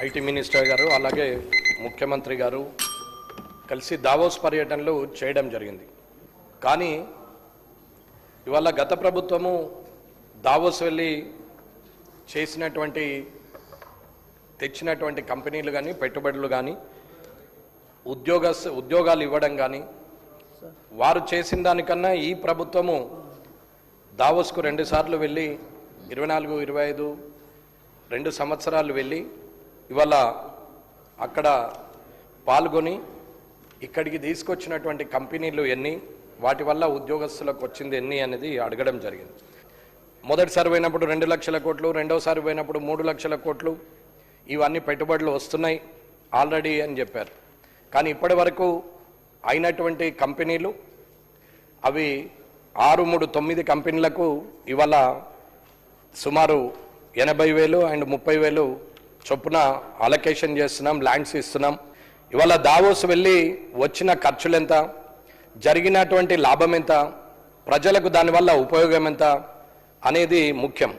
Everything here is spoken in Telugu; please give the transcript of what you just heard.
ఐటీ మినిస్టర్ గారు అలాగే ముఖ్యమంత్రి గారు కలిసి దావోస్ పర్యటనలు చేయడం జరిగింది. కానీ ఇవాళ గత ప్రభుత్వము దావోస్ వెళ్ళి తెచ్చినటువంటి కంపెనీలు కానీ పెట్టుబడులు కానీ ఉద్యోగాలు ఇవ్వడం కానీ వారు చేసిన దానికన్నా ఈ ప్రభుత్వము దావోస్కు 2 సార్లు వెళ్ళి 24, 25 2 సంవత్సరాలు వెళ్ళి ఇవాళ అక్కడ పాల్గొని ఇక్కడికి తీసుకొచ్చినటువంటి కంపెనీలు ఎన్ని, వాటి వల్ల ఉద్యోగస్తులకు వచ్చింది ఎన్ని అనేది అడగడం జరిగింది. మొదటిసారి పోయినప్పుడు 2 లక్షల కోట్లు, రెండోసారి పోయినప్పుడు 3 లక్షల కోట్లు ఇవన్నీ పెట్టుబడులు వస్తున్నాయి ఆల్రెడీ అని చెప్పారు. కానీ ఇప్పటి వరకు అయినటువంటి కంపెనీలు అవి 6, 3, 9 కంపెనీలకు ఇవాళ సుమారు 80,000 అండ్ 30,000 చొప్పున అలొకేషన్ చేస్తున్నాం, ల్యాండ్స్ ఇస్తున్నాం. ఇవాళ దావోస్ వెళ్ళి వచ్చిన ఖర్చులు ఎంత, జరిగినటువంటి లాభం ఎంత, ప్రజలకు దానివల్ల ఉపయోగం ఎంత అనేది ముఖ్యం.